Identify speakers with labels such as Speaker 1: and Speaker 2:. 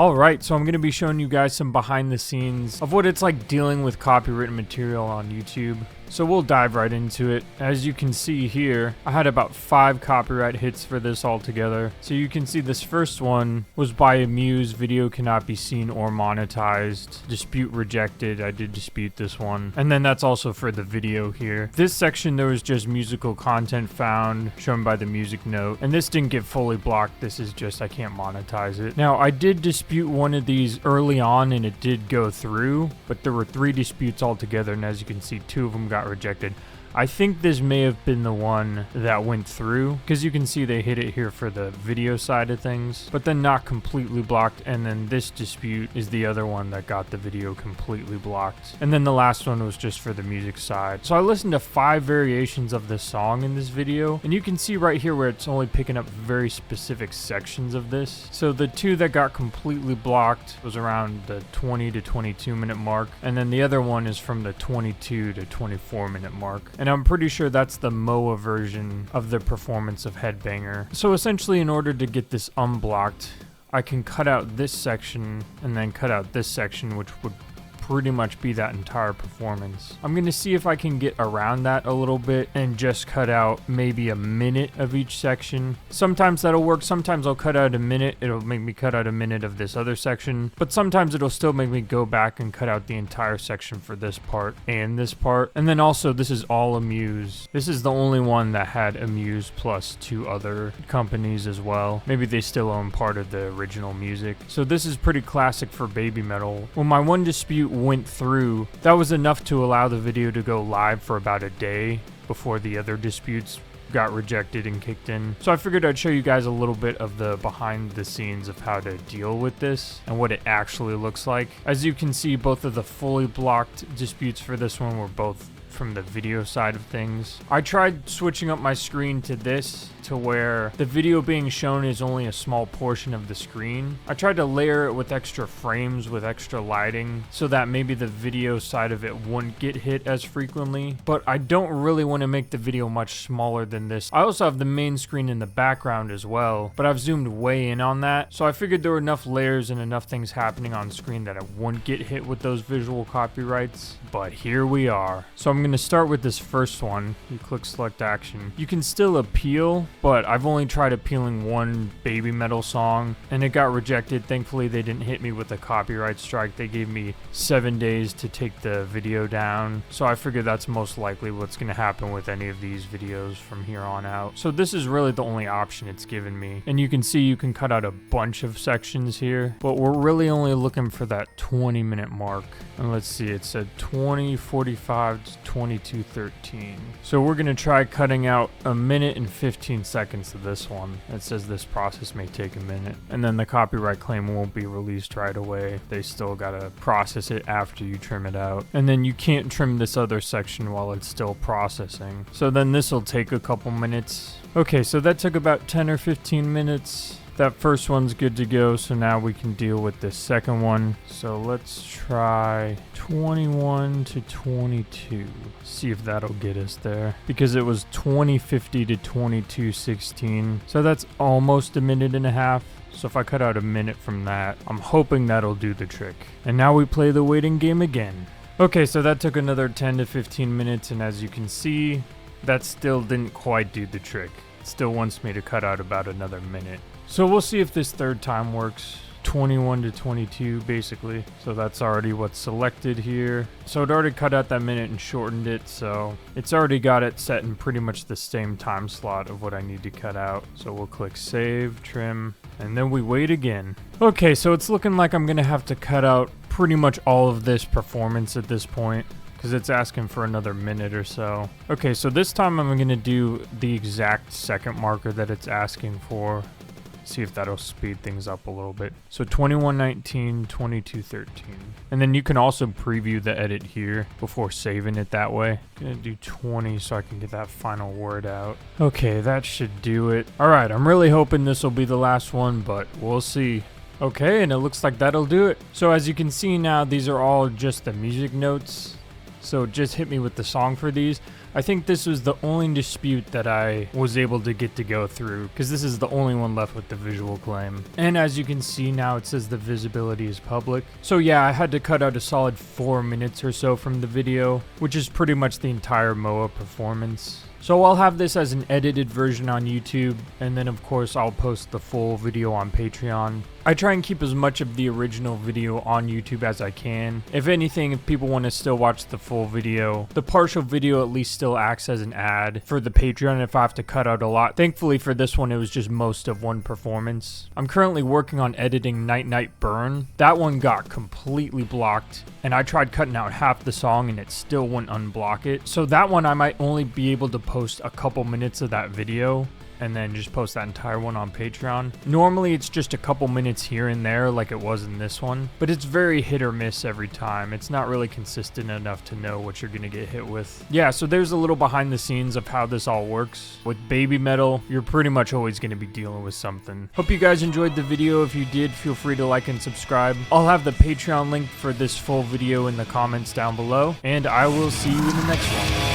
Speaker 1: Alright, so I'm going to be showing you guys some behind the scenes of what it's like dealing with copywritten material on YouTube. So we'll dive right into it. As you can see here, I had about 5 copyright hits for this altogether. So you can see this first one was by Amuse, video cannot be seen or monetized, dispute rejected. I did dispute this one. And then that's also for the video here. This section there was just musical content found, shown by the music note. And this didn't get fully blocked. This is just I can't monetize it. Now I did dispute one of these early on and it did go through, but there were 3 disputes altogether, and as you can see 2 of them got rejected. I think this may have been the one that went through, because you can see they hit it here for the video side of things, but then not completely blocked. And then this dispute is the other one that got the video completely blocked. And then the last one was just for the music side. So I listened to 5 variations of this song in this video, and you can see right here where it's only picking up very specific sections of this. So the 2 that got completely blocked was around the 20 to 22 minute mark, and then the other one is from the 22 to 24 minute mark. And I'm pretty sure that's the MOA version of the performance of Headbanger. So essentially, in order to get this unblocked, I can cut out this section and then cut out this section, which would pretty much be that entire performance. I'm going to see if I can get around that a little bit and just cut out maybe a minute of each section. Sometimes that'll work. Sometimes I'll cut out a minute. It'll make me cut out a minute of this other section, but sometimes it'll still make me go back and cut out the entire section for this part and this part. And then also this is all Amuse. This is the only one that had Amuse plus 2 other companies as well. Maybe they still own part of the original music. So this is pretty classic for baby metal. When my one dispute went through, that was enough to allow the video to go live for about a day before the other disputes got rejected and kicked in. So I figured I'd show you guys a little bit of the behind the scenes of how to deal with this and what it actually looks like. As you can see, both of the fully blocked disputes for this one were both from the video side of things. I tried switching up my screen to this to where the video being shown is only a small portion of the screen. I tried to layer it with extra frames with extra lighting so that maybe the video side of it wouldn't get hit as frequently, but I don't really want to make the video much smaller than this. I also have the main screen in the background as well, but I've zoomed way in on that, so I figured there were enough layers and enough things happening on screen that I wouldn't get hit with those visual copyrights. But here we are. So I'm going to start with this first one. You click select action. You can still appeal, but I've only tried appealing one baby metal song and it got rejected. Thankfully they didn't hit me with a copyright strike. They gave me 7 days to take the video down, so I figured that's most likely what's going to happen with any of these videos from here on out. So this is really the only option it's given me, and you can see you can cut out a bunch of sections here, but we're really only looking for that 20-minute mark. And let's see, it said 20:45 to 22:13. So we're going to try cutting out a minute and 15 seconds of this one. It says this process may take a minute, and then the copyright claim won't be released right away. They still got to process it after you trim it out, and then you can't trim this other section while it's still processing. So then this will take a couple minutes. Okay, so that took about 10 or 15 minutes. That first one's good to go, so now we can deal with the second one. So let's try 21 to 22. See if that'll get us there, because it was 20:50 to 22:16. So that's almost a minute and a half. So if I cut out a minute from that, I'm hoping that'll do the trick. And now we play the waiting game again. Okay, so that took another 10 to 15 minutes, and as you can see, that still didn't quite do the trick. It still wants me to cut out about another minute. So we'll see if this third time works. 21 to 22 basically. So that's already what's selected here. So it already cut out that minute and shortened it, so it's already got it set in pretty much the same time slot of what I need to cut out. So we'll click save, trim, and then we wait again. Okay, so it's looking like I'm gonna have to cut out pretty much all of this performance at this point, because it's asking for another minute or so. Okay, so this time I'm gonna do the exact second marker that it's asking for. See if that'll speed things up a little bit. So 21:19, 22:13. And then you can also preview the edit here before saving it that way. I'm gonna do 20 so I can get that final word out. Okay, that should do it. All right, I'm really hoping this will be the last one, but we'll see. Okay, and it looks like that'll do it. So as you can see now, these are all just the music notes. So just hit me with the song for these. I think this was the only dispute that I was able to get to go through, because this is the only one left with the visual claim. And as you can see now, it says the visibility is public. So yeah, I had to cut out a solid 4 minutes or so from the video, which is pretty much the entire MOA performance. So I'll have this as an edited version on YouTube, and then of course I'll post the full video on Patreon. I try and keep as much of the original video on YouTube as I can. If anything, if people want to still watch the full video, the partial video at least still acts as an ad for the Patreon if I have to cut out a lot. Thankfully for this one, it was just most of one performance. I'm currently working on editing Night Night Burn. That one got completely blocked, and I tried cutting out half the song and it still wouldn't unblock it. So that one I might only be able to post a couple minutes of that video, and then just post that entire one on Patreon. Normally it's just a couple minutes here and there like it was in this one, but it's very hit or miss every time. It's not really consistent enough to know what you're gonna get hit with. Yeah, so there's a little behind the scenes of how this all works. With baby metal, you're pretty much always gonna be dealing with something. Hope you guys enjoyed the video. If you did, feel free to like and subscribe. I'll have the Patreon link for this full video in the comments down below, and I will see you in the next one.